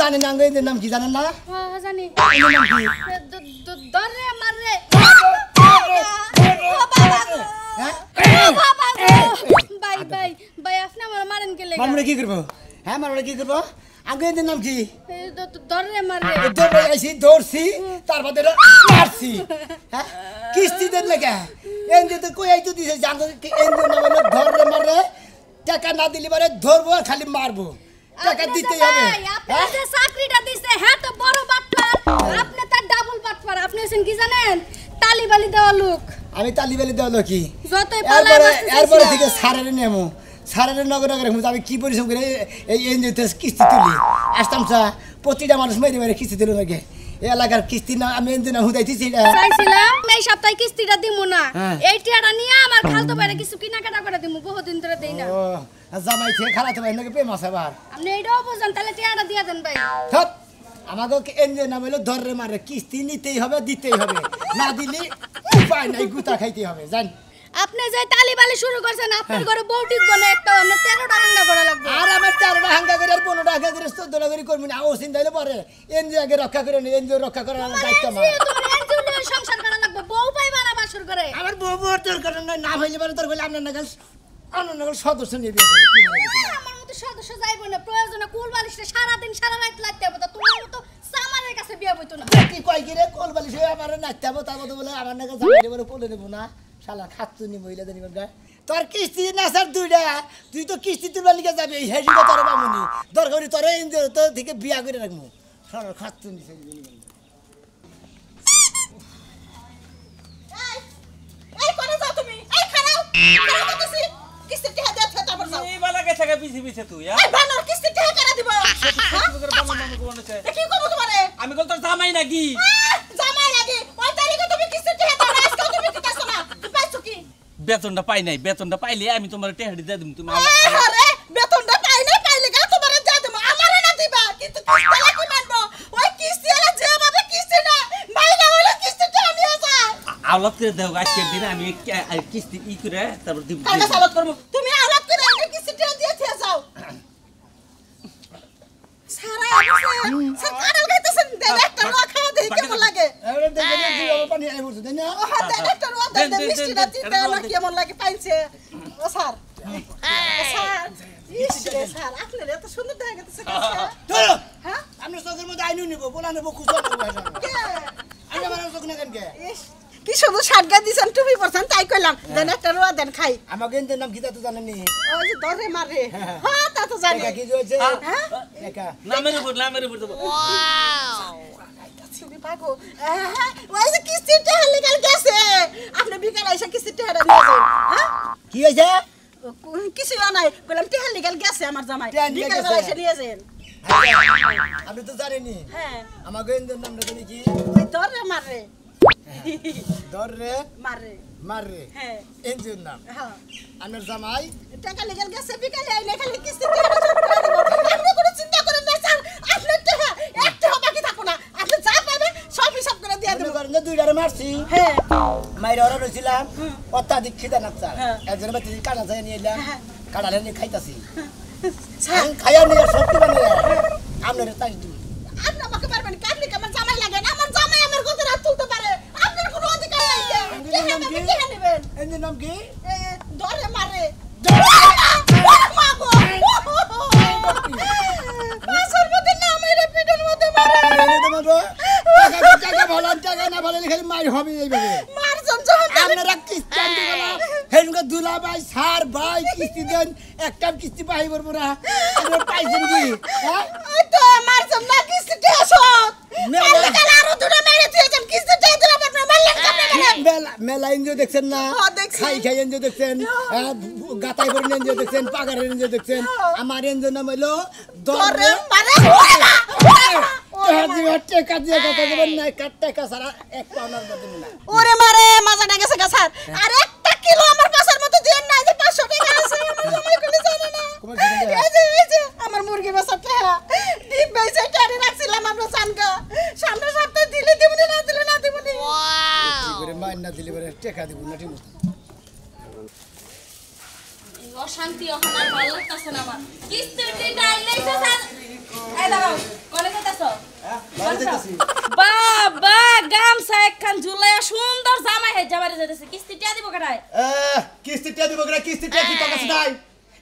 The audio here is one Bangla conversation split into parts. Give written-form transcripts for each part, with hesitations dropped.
জানেন না এনজিওর নাম কি জানেন না? হ্যাঁ জানি। এনজিওর নাম কি? ধরে মারে। হ্যাঁ? ভাই ভাই ভাই আপনি আমার মারেন কে লেগা? মারমুড়ে কি করবো? হ্যাঁ মারমুড়ে কি করবো? আগে এনজিওর নাম কি? ধরে মারে। দৌড়ে আইছি দৌড়ছি তারপর মারছি। হ্যাঁ কিস্তি দেন লেগে এনজিও তো কই আইতো দিছে জানো এনজিওর নাম হলো ধরে মারে। টাকা না দিলে পরে ধরবো আর খালি মারবো। টাকা দিতেই হবে। আপনি যে চাকরিটা দিছে হ্যাঁ তো বড় বাটপার। আপনি তার ডাবল বাটপার। আপনি হচ্ছেন কি জানেন? তালিবালি দেওয়া লোক। আমি তালিবালি দেওয়া লোক কি? যতই পালায় বাঁচতে এরপরে থেকে সারের নেমো সারের নগর নগরে আমি কি পরিশ্রম করে এই এনজিওতে কিস্তি তুলি আসতাম চা প্রতিটা মানুষ মেরে মেরে কিস্তি তুলে লাগে এই এলাকার কিস্তি না আমি এনজিও না হুদাইতেছি চাইছিলাম এই সপ্তাহে কিস্তিটা দিমু না এই টাকাটা নিয়ে আমার খালতো বাইরে কিছু কেনাকাটা করে দিমু বহুদিন ধরে দেই না ও জামাই খেয়ে খালাতো ভাই নাকি প্রেম আছে আবার আপনি এইটাও বুঝেন তাহলে টাকাটা দিয়া দেন ভাই ধত আমাকে এনজিও নাম হলো ধরে মারে কিস্তি নিতেই হবে দিতেই হবে না দিলে উপায় নাই গুতা খাইতে হবে জান আপনি যে তালিবালি শুরু করছেন আপনার ঘরে বউ টিকবো না একটা আমরা 13টা হাঙ্গা করা লাগবে আর আমার 4টা হাঙ্গা করে আর 15টা হাঙ্গা করে 14টা করে করব না ও চিন্তা হইলে পরে এনজিও আগে রক্ষা করে নি এনজিও রক্ষা করার দায়িত্ব আমার তোমার এনজিও নিয়ে সংসার করা লাগবে বউ পাইবা না বাসর করে আমার বউ বউর দরকার না হইলে পরে তোর বলে আপনার নাগাল সদস্য নিয়ে বিয়ে করে কি মনে করছিস আমার মতো সদস্য যাইব না প্রয়োজনে কুল বালিশে সারা দিন সারা রাত লাগতে হবে তো তোমার মতো সামারের কাছে বিয়ে হইতো না কি কই কি রে কোল বালিশ হয়ে আবার নাচতে হবে তারপর বলে আমার নাগাল জামাই বলে বলে দেব না শালা খাতুনি মহিলা জানি বলগা তোর কিস্তি না স্যার দুইটা তুই তো কিস্তি তুলবার লিগে যাবি এই হেডিটা তোর বামুনি দরকারি তোর এনজিও তোর থেকে বিয়া করে রাখবো শালা খাতুনি এই কোনে যাও তুমি এই খারাও খারাও করতেছি কিস্তি টাকা দে তারপর যাও এই বালা গেছে পিছে পিছে তুই এই বানর কিস্তি টাকা কেন দিব কি করব তোমারে আমি কল তোর জামাই নাকি জামাই লাগে ওই তারিখে তুমি কিস্তি টাকা দাও আজকে তুমি দিতাছ না তুমি পাইছো কি বেতনটা পাই নাই বেতনটা পাইলে আমি তোমার টেহাড়ি দিয়ে দিম তুমি আরে বেতনটা পাই না পাইলে গা তোমারে যা দেব আমারে না দিবা কিন্তু কিস্তি লাগি মানবো ওই কিস্তি এলা যে ভাবে কিস্তি না মাইনা হলো কিস্তিটা নিয়ে যা আওলাদ করে দাও আজকের দিনে আমি কিস্তি ই করে তারপর দিব কালকে সালত করব তুমি আওলাদ করে আমি কিস্তিটা দিয়ে দিয়ে যাও সারা আছে সব কাটাল গাইতেছেন দেন একটা রোয়া খাওয়া দেই কেমন লাগে আরে দেখে না তুই আমার পানি আই বলছ তাই না ও দেন একটা রোয়া দেন মিষ্টিটা দিতে না কেমন লাগে পাইছে ও স্যার স্যার ইসে স্যার আপনার এত সুন্দর দেখা গেছে ধরো হ্যাঁ আমরা চোখের মধ্যে আইনু নিব বলা নেব খুশি করব আমি আমার চোখ না কেন কে কি শুধু শার্টগা দিছেন টুপি পরছেন তাই কইলাম দেন একটা রোয়া দেন খাই আমাকে এনজিওর নাম কি তা তো জানেন নি ওই যে ধরে মারে হ্যাঁ তা তো জানি কি হয়েছে হ্যাঁ একা নামের উপর দেব তুমি পাগো ওই যে কিস্তিটা লেগাল গেছে আপনি বিকাল আইসা কিস্তিটা নিয়ে যান হ্যাঁ কি হয়েছে কিছু নাই কইলাম টেহাল লেগাল গেছে আমার জামাই বিকাল আইসা নিয়ে যান আপনি তো জানেননি হ্যাঁ আমাকে এনজিওর নামটা জানি কি ওই ধরে মারে ধরে মারে মারে হ্যাঁ এনজিওর নাম হ্যাঁ আমার জামাই টাকা লেগাল গেছে বিকালে আইলে খালি কিস্তি টাকা শোধ করে দেব আপনি কোনো চিন্তা করেন না স্যার আপনার টাকা একটা বাকি থাকো না আপনি যা পাবেন সব হিসাব করে দিয়ে দেব করেন দুইটারে মারছি হ্যাঁ মাইরা ওরা রইছিলাম অত্যাধিক খিদা নাকতা একজন বাতি কাটা যায় নিয়ে এলাম কাটালে নিয়ে খাইতাছি খাইয়া নিয়ে সত্যি বানিয়ে আপনার তাই দিই আপনি আমাকে পারবেন কাটলি আমার জামাই লাগে না আমার জামাই আমার কথা রাত তুলতে পারে আপনার কোনো অধিকার নাই কে নেবেন এনজিওর নাম কি ধরে মারে টাকা না ভালো খালি মার হবে এইভাবে মারজন আপনারা কিস্তি আনতে গেলাম হেনকা দুলা ভাই সার ভাই কিস্তি দেন একটা কিস্তি পাই বলবো না আপনারা পাইছেন কি হ্যাঁ ওই তো মারজন না কিস্তি আসো কাল আরো দুটো মেরে দিয়েছেন কিস্তি দিয়ে দিলাম আপনি মারলেন মেলা মেলা এনজিও দেখছেন না খাই খাই এনজিও দেখছেন গাতাই করে এনজিও দেখছেন পাগারের এনজিও দেখছেন আমার এনজিও নাম হইলো ধরে মারে টাকা দিয়ে কথা বলবেন না টাকা ছাড়া এক পাউনার মধ্যে না ওরে মারে মাজাটা গেছে গা স্যার আর একটা কিলো আমার পাশের মতো দিয়ে না যে 500 টাকা আছে আমার জামাই কইলে জানে না এই যে আমার মুরগি বেচাটা ডিম বেচে টাড়ি রাখছিলাম আমরা সানকা সামনে সপ্তাহে দিলে দিবনি না দিলে না দিবনি কি করে মাইন না দিলে পরে টাকা দিব না ঠিক মতো অশান্তি ওখানে ভালো লাগতেছে না আমার কিস্তির টাকা আইলেই তো স্যার এই দাঁড়াও কোনে যাইতাছো বাড়ি যাইতাছি বাবা গামছা একখান ঝুলাইয়া সুন্দর জামাই হেজা বাড়ি যাইতাছে কিস্তি টিয়া দিব কাটায় কিস্তিটা দিব করে কিস্তিটা কি তোর কাছে নাই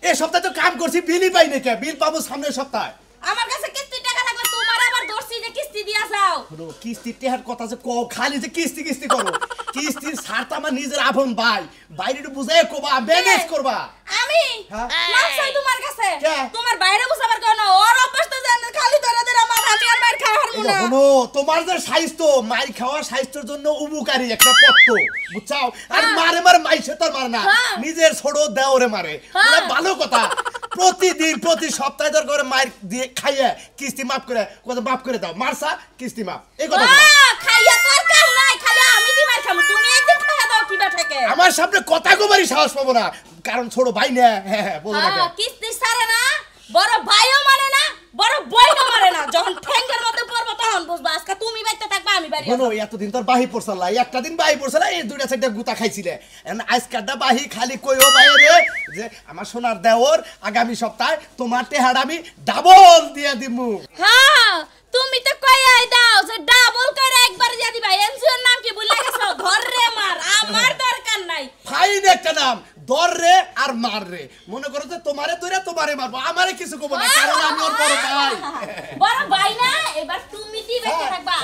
এই সপ্তাহে তো কাম করছি বিলই পাই না কে বিল পাবো সামনের সপ্তাহে আমার কাছে কিস্তি টাকা থাকলে তোমার আবার দর্শি যে কিস্তি দিয়া যাও শোনো কিস্তি টেহার কথা যে কও খালি যে কিস্তি কিস্তি করো কিস্তির সার তো আমার নিজের আপন ভাই বাইরে একটু বুঝাই কোবা ম্যানেজ করবা আমি হ্যাঁ? মাপ চাই তোমার কাছে কে? তোমার বাইরে বুঝাবার কেন ওর অভ্যাস তো জানেন খালি ধরে ধরে আমার হাতে আর মার খাওয়ার এই মুনা শোনো তোমার যে স্বাস্থ্য মাই খাওয়া স্বাস্থ্যের জন্য উপকারী একটা পথ্য বুঝছাও আর হ্যাঁ। মারে মারে মাইছে তোর মারে না হ্যাঁ। নিজের ছোট দেওরে মারে হ্যাঁ। ওরা ভালো কথা প্রতিদিন প্রতি সপ্তাহে তোর করে মার দিয়ে খাইয়ে কিস্তি মাফ করে কত মাফ করে দাও মারসা কিস্তি মাফ এই কথা বলো। খাইয়া তোর কাম নাই খালি আমি দি মার খামু তুমি একদিন খাইয়া দাও কিবা থেকে আমার সামনে কথা কবারই সাহস পাবো না কারণ ছোট ভাই না হ্যাঁ বলো না কেন? কিস্তি সারে না বড় ভাইও মানে না বড় বোনও মানে না যখন ঠ্যাঙ্গের মধ্যে পড়বো তখন বুঝবা আজকে তুমি বাইতে থাকবা আমি বাড়ি শোনো এতদিন তোর বাহি পড়ছালা একটা দিন বাহি পড়ছালা এই দুইটা চারটা গুতা খাইছিলে আজকালটা বাহি খালি কইও বাইরে যে আমার সোনার দেওর আগামী সপ্তাহে তোমার টেহাড় আমি ডাবল দিয়ে দিমু হ্যাঁ তুমি তো কইয়াই দাও যে ডাবল করে একবার দিয়া দিবা এনজিওর নাম কি ভুলে গেছো ধর রে মার আমার দরকার নাই ফাইন একটা নাম দর রে আর মার রে মনে করো যে তোমারে ধরে তোমারে মারবো আমারে কিছু কব না কারণ আমি ওর বড় ভাই বড় ভাই না এবার তুমি দি বাইতে থাকবা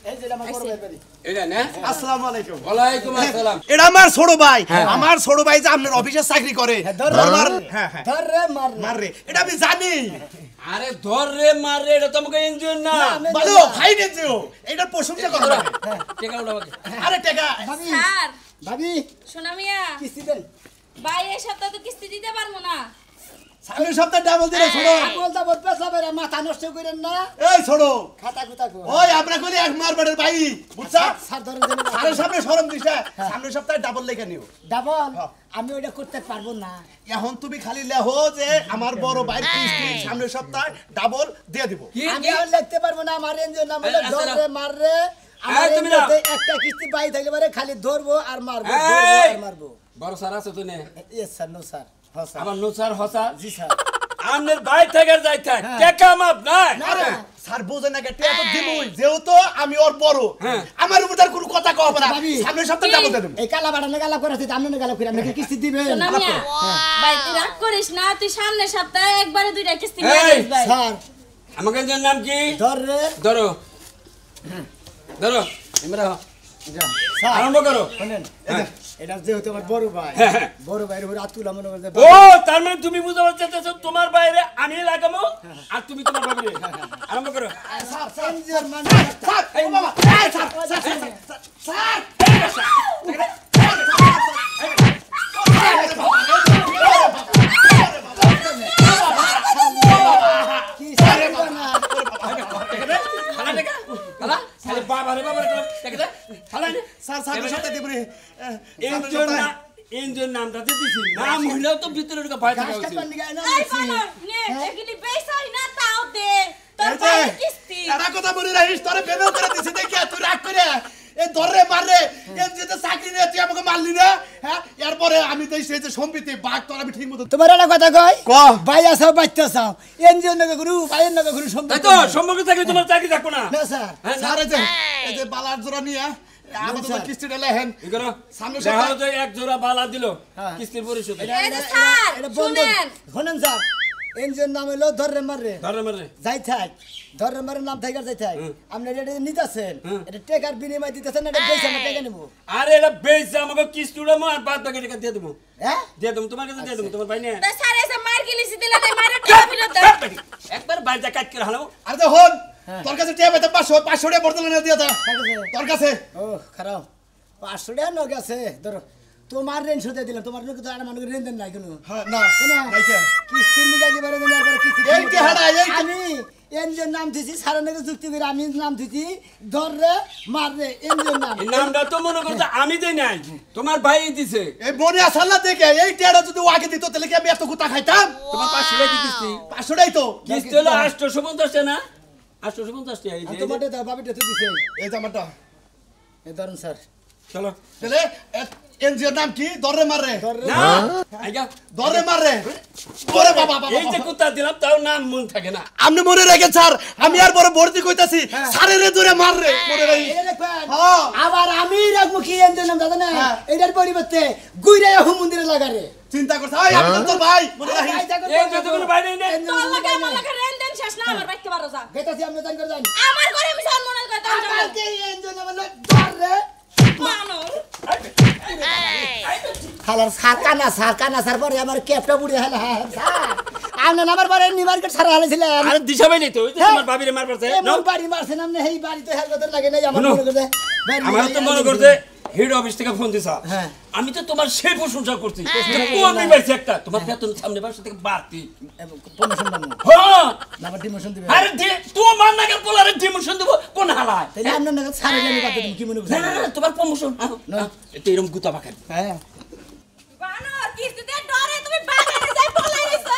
এই যে আমার বড় ভাই বাড়ি এটা না আসসালামু আলাইকুম ওয়ালাইকুম আসসালাম এটা আমার ছোট ভাই আমার ছোট ভাই যে আপনার অফিসে চাকরি করে হ্যাঁ হ্যাঁ ধর রে মার রে। মার রে এটা আমি জানি আরে ধর রে মার রে এটা তোমাকে এনজিওর না ভালো ফাইন দিও এটা প্রশংসা করো না। টেকা উঠাও আগে। আরে টাকা ভাবি স্যার ভাবি শোনা মিয়া কিস্তি দেন ভাই এই সপ্তাহে তো কিস্তি দিতে পারবো না সামনের সপ্তাহে ডাবল দিলে ছোড়ো বলতা বল পেছা বেরা মাথা নষ্ট করেন না এই ছোড়ো খাতা কুতা কো ওই আমরা কইলে এক মারবাড়ের ভাই বুঝছা স্যার ধরে দেন সারের সামনে শরম দিছে সামনের সপ্তাহে ডাবল লেখা নিও ডাবল আমি ওটা করতে পারবো না এখন তুমি খালি লেহো যে আমার বড় ভাই কিস্তি সামনের সপ্তাহে ডাবল দিয়ে দিব কি আমি কি? আর লিখতে পারবো না আমার এনজিওর নাম হলো আচ্ছা, ধর রে মার রে আমার এই, তুমি নাও। এনজিওতে একটা কিস্তি পাই থাকলে পারে খালি ধরবো আর মারবো এই! ধরবো আর মারবো বড় স্যার আছে তো নে ইয়েস স্যার নো স্যার হ্যাঁ স্যার আমার নুসার হসা জি স্যার আমনের ভাই থেকে যাইতে টেকা মাপ নাই আরে স্যার বোঝে না কেটে এত দিমুই যেহেতু আমি ওর বড় হ্যাঁ। আমার উপর তার কোনো কথা কও না ভাবি। সামনের সপ্তাহে ডাবল দিয়ে দেব এই কালা বাড়ানো গালা করে আছে আপনি গালা করে আমাকে কিস্তি দিবেন শোনা মিয়া ভাই তুই রাগ করিস না তুই সামনে সপ্তাহে একবারে দুইটা কিস্তি এই! নিয়ে আসিস ভাই স্যার আমাকে এনজিওর নাম কি ধর রে ধরো ধরো এমরা স্যার আরম্ভ করো শুনেন এটা যেহেতু আমার বড় ভাই হ্যাঁ। বড় ভাইয়ের উপর আতুলা মনে করতে ও তার মানে তুমি বুঝতে পারছো তোমার বাইরে আমি লাগামো আর তুমি তোমার বাইরে আরম্ভ করো স্যার স্যার এনজিওর মান স্যার এই বাবা এই স্যার স্যার কি স্যার এগুলো না খালা টেকা খালা খালি বাবা রে টেকা দে খালা নে স্যার সামনের সপ্তাহে দিব রে এনজিওর নামটা দিতেছি নাম হইলেও তো ভিতরে ঢুকে ভয় থাকা গাছ উচিত কাটবার নিয়ে না এই বানর নে এগুলি বেসাই না তাও দে তোর এই যে, ভাই কিস্তি এরা কথা বলে রাখিস তোরে বেবেও করে দিছি দেখি তুই রাগ করে এই ধরে মাররে এই যেতে চাকরি নিয়ে তুই আমাকে মারলি না হ্যাঁ এরপরে আমি তো সেই যে সম্পত্তি বাঘ তোর আমি ঠিক মতো তোমার একটা কথা কই ক। ভাই আসাও বাচ্চা চাও এনজিওর নাকি গুরু ভাইয়ের নাকি গুরু তাই সম্পর্ক তো সম্পর্ক থাকলে তোমার চাকরি থাকবো না না স্যার হ্যাঁ স্যার এই যে বালার জোড়া নিয়ে আমাদের স্যার। কিস্তিটা লেহেন কি করো সামনে দেখা সপ্তাহে- হলো যে এক জোড়া বালা দিল হ্যাঁ। কিস্তির পরিশোধ এই যে স্যার শুনেন শুনেন স্যার এনজিওর নাম হলো ধরে মাররে ধরে মারে যাই থাক ধরে মারের নাম থাকার যাই থাক আপনি এটা নিতেছেন এটা টেকার বিনিময় দিতেছেন এটা বেশি আমরা টাকা নেবো আরে এটা বেশি আমাকে কিস্তি উড়ামো আর বাদ বাকি টাকা দিয়ে দেবো হ্যাঁ দিয়ে দেবো তোমার কাছে দিয়ে দেবো তোমার ভাই নিয়ে তা স্যার এসে মার গিলিছি দিলে তাই মারে টাকা ফেরত দাও একবার বাইরে কাট করে হালাবো আরে তো হন তোর কাছে টিয়া পেতে 500 টাকা বর্তমানে দিয়ে দাও কার কাছে? তোর কাছে ও খারাপ 500 টাকা নগ আছে ধরো তোমার রেন শুধু দিলাম তোমার নাকি তো আর মানুষের রেন দেন নাই কোনো হ্যাঁ না না নাই কে কিস্তি নিয়ে দিবার দিন একবার কিস্তি এই কে হাড়া, এই কে- আমি এনজিওর নাম দিছি সারা নাকি যুক্তি করে আমি নাম দিছি ধরে মাররে এনজিওর নাম এই নামটা তো মনে করছে আমি দেই নাই তোমার ভাই দিছে এই মনে আসাল না দেখে এই টিয়াটা যদি ওয়াকে দিত তাহলে কি আমি এত গুতা খাইতাম তোমার 500 টাকা কিস্তি 500 টাই তো কিস্তি হলো 850 টাকা না 850 টাকা এই আর যে তোমারটা দাও বাবিটা তো দিছে এই জামাটা এই ধরুন স্যার চলো তাহলে এনজিওর নাম কি দরে মারে না আইগা দরে মারে ওরে বাবা বাবা এই যে কুত্তা দিলাম তাও নাম মন থাকে না আপনি মনে রাখেন স্যার আমি আর বড় ভর্তি কইতাছি স্যারের ধরে মাররে মনে রাখি এটা দেখবেন হ্যাঁ। আবার আমি রাখবো কি এনজিওর নাম দাদা না এটার পরিবর্তে গুইরা হুম মন্দিরে লাগারে চিন্তা করছ এই আমি তো ভাই মনে রাখি এই যে কোনো বাইরে নেই তোর লাগে আমার লাগে রেনদেন শেষ না আমার বাইতে পারো যা গেতাছি আপনি জান করে যান আমার ঘরে আমি সম্মানের কথা জানো কালকে এনজিওর নাম হলো ধরে বানর হালার সারকানা সার পরে আমার ক্যাপটা বুড়ি হালা স্যার আপনি আমার বারে নি মার্কেট সারা হালাছিলেন আরে দিশা ভাই নেই তো ওই যে তোমার ভাবিরে মার পড়ছে এমন বাড়ি মারছেন আপনি এই বাড়ি তো হেল কথা লাগে নাই আমার শুনো, মনে করে আমার তো মনে করছে হেড অফিস থেকে ফোন দিছা হ্যাঁ। আমি তো তোমার সেই প্রশংসা করছি কোন নিবাইছে একটা তোমার বেতন সামনে বাসা থেকে বাড়তি প্রমোশন বানু হ্যাঁ না ডিমোশন দিবে আরে তোমার নাকি পোলারে ডিমোশন দেব কোন হালায় তাহলে আপনার নাকি সারা জানি কত কি মনে না করছেন না না, তোমার প্রমোশন এটা এরকম গুতা বাকার হ্যাঁ বানর কিস্তিতে ডরে তুমি বাগানে যাই পলাইছো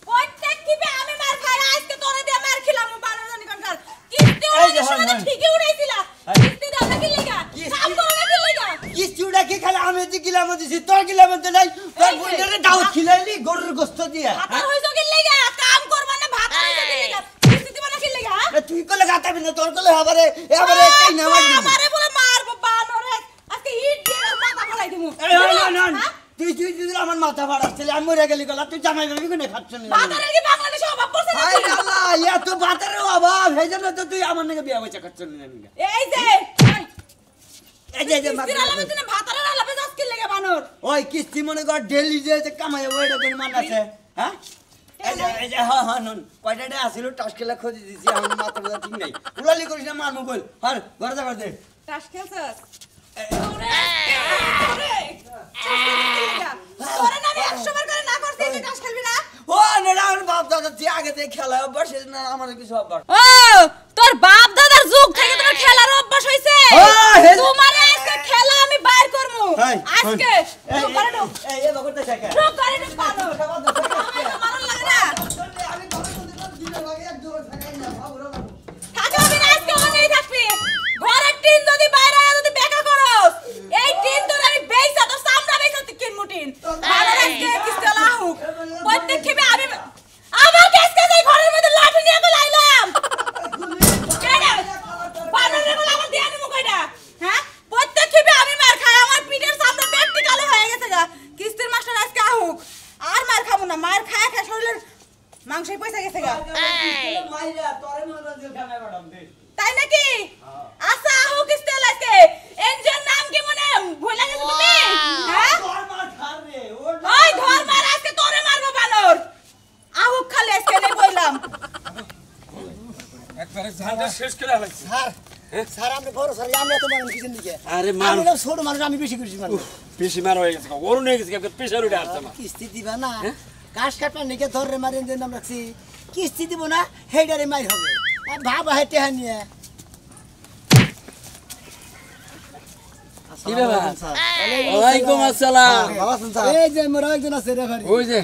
প্রত্যেক কিবে আমি মার খাই আজকে তোরে দিয়ে মার খেলাম বানর জানি কোনকার কিস্তি ওরে শুনে ঠিকই উড়াইছিলা কিস্তি দাও নাকি লাগা কাম করো নাকি লাগা কি চুড়া কি খালি আমি যে গিলাম দিছি তোর গিলাম তো নাই তোর বইটারে দাও খিলাইলি গরুর গোশত দিয়া ভাত হইছো কি লাগা কাম করবা না ভাত হইছো কি লাগা কিস্তি দিবা নাকি লাগা তুই কলে গাতাবি না তোর কলে এবারে কাই না মারবি আমারে বলে মারবো বানরে আজকে ইট দিয়ে মাথা ফলাই দিমু তুই আমার মাথা ফাড়াচ্ছিলি আমি মরে গেলি গলা তুই জামাই বাবি কোনে খাচ্ছ না বানরের কি বাংলাদেশে অভাব পড়ছে হায় নাকি আল্লাহ ইয়া তো বাতারের অভাব সেই জন্য তো তুই আমার নাকি বিয়া হইছে খাচ্ছ না এই যে এই যে কিস্তির আলামে তুমি ভাতারের আলাপে যাস কি লাগা বানর ওই কিস্তি মনে কর ডেলি যে কামাই ওইটা কোন মান আছে হ্যাঁ এই যে হ্যাঁ নন কয়টাতে আসিল টাস খেলা খোঁজি দিছি আমার মাথা ব্যথা ঠিক নাই উলালি করিস না মার মোবাইল হর ঘরে যা দে তাস খেলছস তোরে না আমি 100 বার করে না করছি তুই তাস খেলবি না ও নেড়া আমার বাপ দাদা তুই আগে থেকে খেলা অভ্যাস না আমার কিছু অভ্যাস ও তোর বাপ দাদার যুগ থেকে তোমার খেলার অভ্যাস হইছে তোমার আজকে খেলা আমি বাইর করমু আজকে ঢোক করে ঢোক এই বকরতে শেখা ঢোক করে ঢোক বানর মারন লাগে না আমি ঘরে দিলে লাগে এক জোড়া থাকাই না বাবুরা থাকবি না আজকে ওখানেই থাকবি ঘরের টিন যদি বাইরে আয় যদি বেকা করস এই টিন তোর আমি বেইছা তো সামনে বেইছা তুই কিন মুটিন বানর আজকে কিস্তে লাহুক প্রত্যেক খেবে আমি আমার কেসকে যাই ঘরের মধ্যে লাঠি নিয়ে গেল আইলাম কেডা বানরের গলা আমার দিয়ে নিমু কইডা হ্যাঁ প্রত্যেক খেবে আমি মার খাই আমার পিঠের সামনে পেটটি কালো হয়ে গেছে গা কিস্তির মাস্টার আজকে আহুক আর মার খাবো না মার খায় খায় শরীরের মাংসই পয়সা গেছে গা মাইরা তোরে মনে দিল খানা ম্যাডাম দে তাই নাকি আচ্ছা আহুক কিস্তে লাইছে এনজিওর নাম কি মনে ভুলে গেছো তুমি হ্যাঁ তোর মার খার রে ওই ধর মার আজকে তোরে মারবো বানর আহুক খালি আজকে নেই কইলাম একবারে ঝান্ডা শেষ করে আলাইছি স্যার আপনি বড় স্যার আমরা তো মানুষ কিছেন দিকে আরে মান আমি ছোট মানুষ আমি বেশি করছি মানুষ বেশি মার হয়ে গেছে ওরুন হয়ে গেছে প্রেসার উঠে আসছে না কিস্তি দিবা না কাশ কাটপার নিকে ধরে মারেন যে নাম রাখছি কিস্তি দিব না হেডারে মাইর হবে আর ভাবা হেটে হানিয়ে কি ব্যাপার ওয়ালাইকুম আসসালাম বাবা শুন স্যার এই যে মোরা একজন আছে রেফারি ওই যে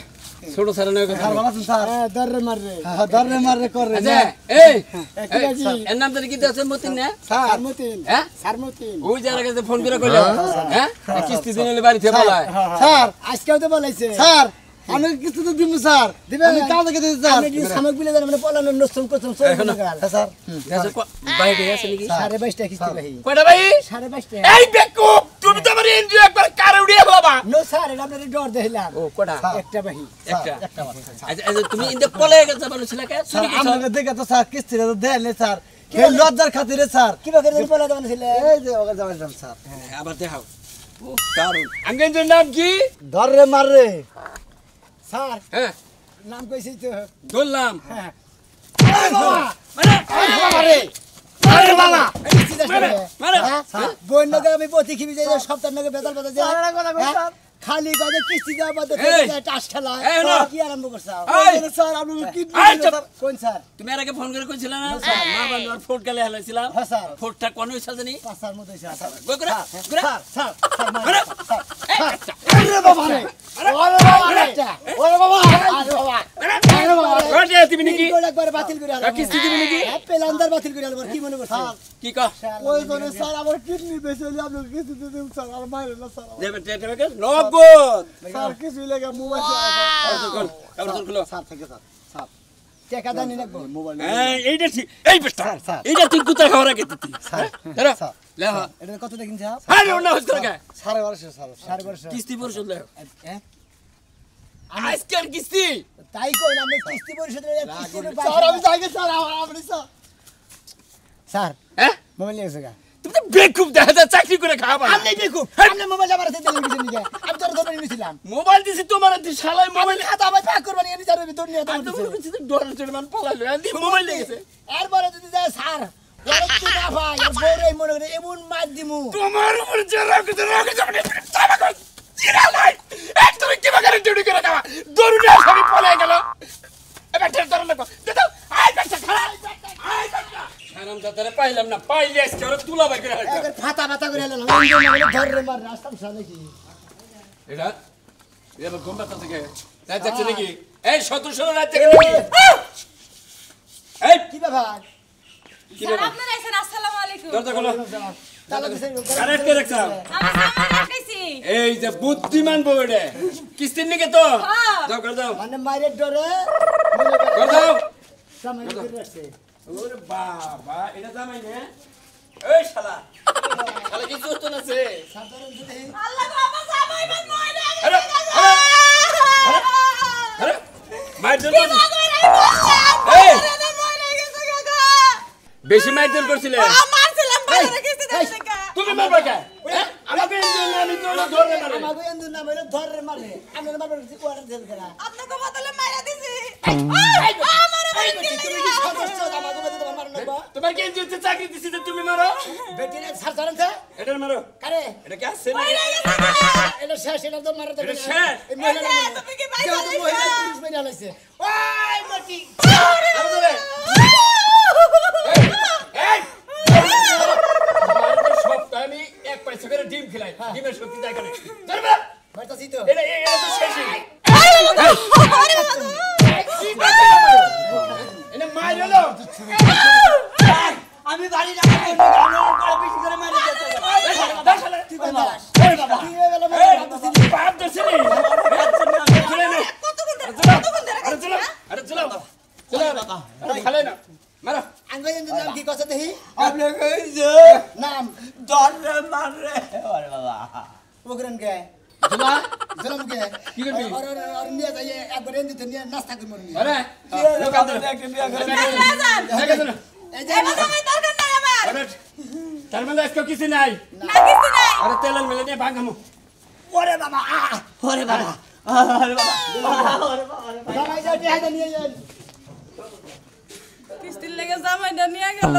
ছোট সারানোর কথা বাবা শুন স্যার ধরে মাররে ধরে মাররে করে আচ্ছা এই এর নাম কি আছে মতিন না স্যার মতিন হ্যাঁ স্যার মতিন ওই যার কাছে ফোন করে কইলো হ্যাঁ কিস্তি দিন হলে বাড়িতে বলায় স্যার আজকেও তো বলাইছে স্যার আমি কিছু তো দিব স্যার আমি কাজ থেকে দিই স্যার আমি সামগ্রী বিলে মানে পলানো নষ্ট করছম সব গেল স্যার দেশে বাইরে আছে নাকি 22.5 টাকা কিস্তি ভাই কয়টা ভাই 22.5 টাকা এই বেকু তুমি তো আমার এনজিও একবার কারে উড়িয়ে বাবা নো স্যার এটা আপনাদের ডর দেখিলাম ও কয়টা একটা ভাই একটা আচ্ছা তুমি ইন্দে পলে গেছে মানুষ ছেলেকে শুনি কি আপনাকে দেখে তো স্যার কিস্তিটা তো দেন স্যার কি লজ্জার খাতিরে স্যার কি বাকি পলা দেন ছিল এই যে ওকে যাবেন স্যার আবার দেখাও ও দারুন আঙ্গেনজের নাম কি ধরে মাররে স্যার হ্যাঁ নাম কইছি তো ধরলাম হ্যাঁ মানে আরে আরে বাবা মারে বই নগে আমি প্রতি খিবি যাই সপ্তাহ নগে বেতাল বেতাল যাই খালি গাজে কিস্তি দেওয়া বাদে টাস খেলা কি আরম্ভ করছ স্যার আপনি কি কোন স্যার তুমি এর আগে ফোন করে কইছিল না মা বাবার ফোট গেলে হেলাইছিলাম হ্যাঁ স্যার ফোটটা কোন হইছে জানি পাঁচার মতো স্যার গই করে স্যার স্যার মারে আরে বাবা রে আরে বাবা রে ওরে বাবা আরে বাবা আরে বাবা কে দিবি নাকি একবার বাতিল করে আলো কিস্তি দিবি নাকি পেলান্দার বাতিল করে আলো কি মনে করছ কি কহ ওই জন্য স্যার আমার কিডনি বেঁচে আপনি কিছু দিতে স্যার আর মাইরে না স্যার দেবে টেটে নগদ স্যার কিছু লেগে মোবাইল কাগজ খুলো স্যার থেকে স্যার স্যার টাকা দানি রাখবো মোবাইল এইটা ঠিক এই বেটা এইটা তুই কোথায় খাওয়ার আগে তুই দাঁড়া লে হ্যাঁ এটা কত দেখিন যা আরে ওনা হচ্ছে না সাড়ে 1200 স্যার সাড়ে বর্ষ কিস্তি পরিশোধ লে হ্যাঁ আজকের কিস্তি তাই কই না আমি কিস্তি পরিশোধের কিস্তি স্যার আমি যাই স্যার আপনি স্যার স্যার হ্যাঁ মোবাইল নিয়ে গেছে তুমি তো বেকুব দেখা যায় চাকরি করে খাওয়া আপনি বেকুব আপনি মোবাইল আমার হাতে দিলেন কিছু নিয়ে আমি তোর ধরে নিয়েছিলাম মোবাইল দিছি তোমার শালাই মোবাইল মোবাইল খাতা আমি প্যাক করব নিয়ে যাবে ভিতর নিয়ে আর তুমি বলছিস ডলার চড়মান পলাইলো এন্ড মোবাইল লেগেছে এরপরে যদি যায় স্যার ওরে কি না ভাই আর বউরে মনে করে এমন মার দিমু তোমার উপর যে রাগ যাবে তামাক জিরা লাই এক তুমি কি বাগারে ডিউটি করে দাও দরুনে সবই পলাই গেল এবার ঠেল ধরে লাগো দাও আই বাচ্চা খাই আই বাচ্চা হারাম দাদারে পাইলাম না পাইলে আজকে ওরে তুলা বাই করে হাইতা এবার ফাটা ফাটা করে এলাম আমি ধরে মার রাস্তা সামনে কি এটা এবার ঘুম পাতা থেকে রাত যাচ্ছে নাকি এই সদস্যরা রাত থেকে নাকি এই কি ব্যাপার কি ব্যাপার আপনারা আইছেন আসসালামু আলাইকুম দরজা খোলো তালা দিছে কারেক্ট করে রাখছ আমি সামনে রাখাইছি এই যে বুদ্ধিমান বউড়ে কিস্তির নিকে তো হ্যাঁ। যাও কর দাও মানে মায়ের ডরে কর দাও সামনে করে রাখছে ওরে বাবা এটা জামাই নে এই শালা শালা কি সুস্থ না সে সাধারণ যদি আল্লাহ গো আমার জামাই বান মরে আরে আরে আরে মাইর জন্য এই বেশি মাইর জন্য করছিলে মারছিলাম বাইরে রেখেছি দেখা তুমি মারবা কে আমাকে এনে আমি তো ধরে মারে আমাকে এন্দু না মেরে ধরে মারে আমি মারবার কিছু করে দেন কেনা আপনাকে বদলে মাইরা দিছি আমার এই বেটি তুমি কি সদস্য আমাকে বলতে তোমার মারনো বা তোমার কি এনজিওতে চাকরি দিছি যে তুমি মারো বেটি না ছাড় ছাড়েন তো এটা মারো কারে এটা কি আছে না এটা শেষ এটা তো মারতে এটা শেষ? এই মহিলা তুমি কি ভাই কেউ তো মহিলা পুলিশ মেরে আলাইছে ওই বেটি আরে ধরে এই আমার সপ্তাহে আমি এক পয়সা করে ডিম খেলাই ডিমের শক্তি যায় কেন ধরবে মারতাছি তো এটা তো শেষই এনে মাইর হলো আমি বাড়ি না বেশি করে মারি দিতে তুই কোন দাস তুই এবেলা মারতাছি বাপ দছিনি আরে চলো আরে খালে না মারো আঙ্গুল এন্দু নাম কি কথা দেহি আপনি কইছে নাম ধরে মারে আরে বাবা প্রোগ্রাম কে চলো জলম কে কি করবি? আর নিয়ে যাই একবার এন্দু নিয়ে নাস্তা করে মরনি আরে লোক আমাদের একটা বিয়া করে এই যে এবার সময় দরকার নাই আমার আরে তার মানে আজকে কিছু নাই না কিছু নাই আরে তেল মেলে নিয়ে ভাগামু ওরে বাবা ওরে বাবা ওরে বাবা ওরে বাবা জামাই যাও হাইদা নিয়ে যান কিস্তির লেগে জামাইটা নিয়ে গেল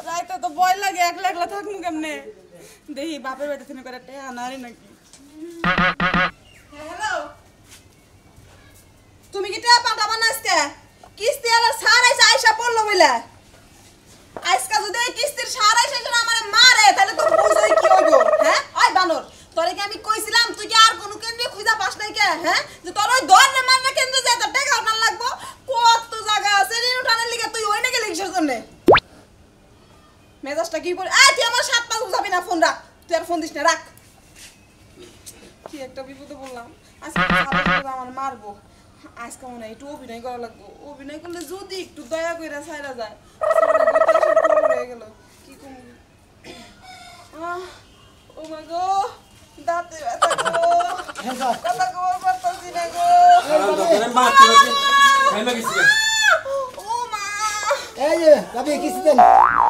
রাইতে তো ভয় লাগে একলা একলা থাকমু কেমনে দেখি বাপের বাড়ি থেকে করে টেয়া আনারি নাকি হ্যালো তুমি কি টেয়া পাঠাবা না আজকে কিস্তি আর সার আইসা আইসা পড়লো বলে আজকে যদি এই কিস্তির সার আইসা আমার মারে তাহলে তো বুঝই কি হইব হ্যাঁ ওই বানর তোরে কি আমি কইছিলাম তুই কি আর কোনো কেন্দ্রে খুঁজা পাস নাই কে হ্যাঁ যে তোর ওই ধরনে মারনা কেন্দ্রে যায় তোর টাকা আপনার লাগবো কত জায়গা আছে ঋণ উঠানের লিগে তুই ওই না গেলি কিসের জন্য মেজাজটা কি পড়ে তুই আমার 7 5 যাবি না ফোন রাখ তুই আর ফোন দিস না রাখ কি একটা বিপদে বললাম আজকে আমার মারবো আজকে মনে হয় একটু অভিনয় করা লাগবো অভিনয় করলে যদি একটু দয়া করে ছাইরা যায় হয়ে গেল কি করবো ও মা গো দাঁতে ব্যথা গো কথা কবার পারতাছি না গো আরে মারতে মারতে ভাই লাগিছে ও মা এই যে ভাবি কিস্তি দেন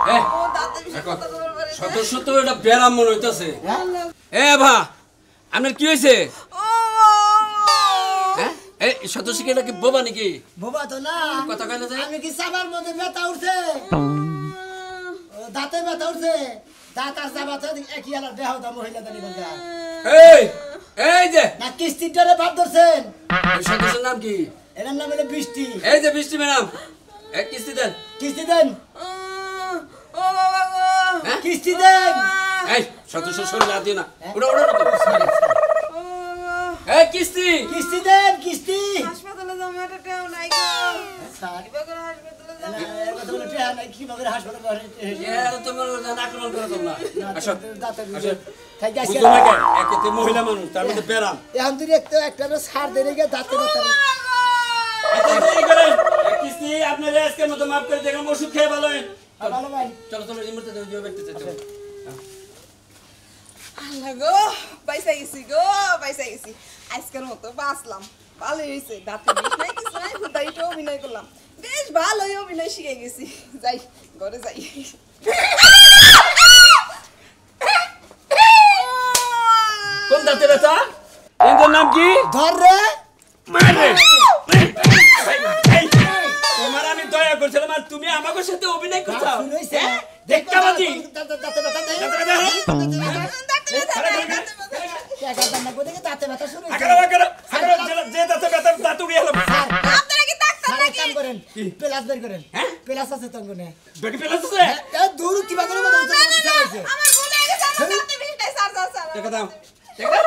এই ও দাঁতে বেশি দেখো কথা কবার পারে না। সদস্য তো এটা ব্যারাম মনে হইতাছে হ্যাঁ এ ভা আপনার কি হয়েছে ও হ্যাঁ এই সদস্য কি এটা কি বোবা নাকি বাবা তো না কথা কইলে যে আমি কি সাবার মধ্যে ব্যথা উঠছে দাঁতে ব্যথা উঠছে দাঁত আর যা ব্যথা একই আলার দেহ দা মহিলা দানি বলতে এই এই যে না কিস্তির ডরে ভাব ধরছেন এই সদস্যের নাম কি এর নাম হলো বৃষ্টি এই যে বৃষ্টি ম্যাডাম এক কিস্তি দেন কিস্তি দেন ও বাবা গো হ্যাঁ কিস্তি দেন এই সদস্য শরীর হাত দিও না ওটা ওটা ও বাবা এই কিস্তি কিস্তি দেন কিস্তি হাসপাতালে যাবো একটা টাকা নাই গো স্যার কিভাবে হাসপাতালে যাবো এর কথা বলে টিয়া নাই কি ভাবে হাসপাতালে ঘরে এর তোমার আক্রমণ করে তোমরা আসো দাঁতে আসো খাই যাচ্ছে বুঝো না কেন একেতে মহিলা মানুষ তার মধ্যে বেরাম এখন তুই একটা সার দেনে গিয়ে দাঁতে দাঁতে এত দেরি করেন কিস্তি আপনারা আজকের মতো মাফ করে দেখলাম ওষুধ খেয়ে ভালো হয় ভালো ভাই চলো চলো এই মুহূর্তে দিও ব্যক্তি চলো আল্লাহ গো পয়সা গেছি আজকের মতো বাঁচলাম ভালোই হয়েছে দাঁতে বিষ নাই কিছু নাই হুদাইটা অভিনয় করলাম বেশ ভালোই অভিনয় শিখে গেছি যাই ঘরে যাই কোন দাঁতে ব্যথা এর নাম কি ধর রে মারে তোমার আমি দয়া করছিলাম আর তুমি আমাকে সাথে অভিনয় করছো শুনইছে দেখা বাজি দাঁতে ব্যথা দেই টাকা দাম না কোথায় দাঁতে ব্যথা শুরু হইছে আগারা যে দাঁতে ব্যথা দাঁত উড়িয়ে হলো আপনারা কি ডাক্তার স্যার এক নাকি কাম করেন প্লাস বের করেন প্লাস আছে তো কোনে বেটি ফেলাছে দূর কি বাগরে মতো হইছে আমার ভুলে গেছে আমার দাঁতে বিষ নাই স্যার টাকা দাও টাকা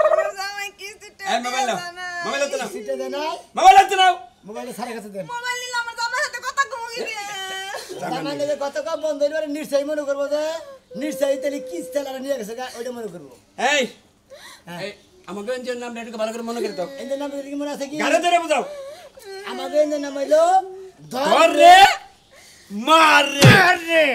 আমার জামাই কিস্তিটা এই মোবাইল নাও মোবাইল হাতে নাও সিটে দেন নাই মোবাইল হাতে নাও মোবাইলে স্যারের কাছে দেন মোবাইল নিলে আমার জামাইয়ের সাথে কথা কমে গেছে জামান দেবে কত কম বন্ধ হইলে নিশ্চয়ই মনে করবো যে নিশ্চয়ই তাহলে কি তেলারা নিয়ে গেছে ওইটা মনে করবো এই এই আমাকে এর নাম একটু ভালো করে মনে করে দাও এদের নাম কি মনে আছে কি গাড়ি ধরে বুঝাও আমাদের এদের নাম হইলো ধর রে মার রে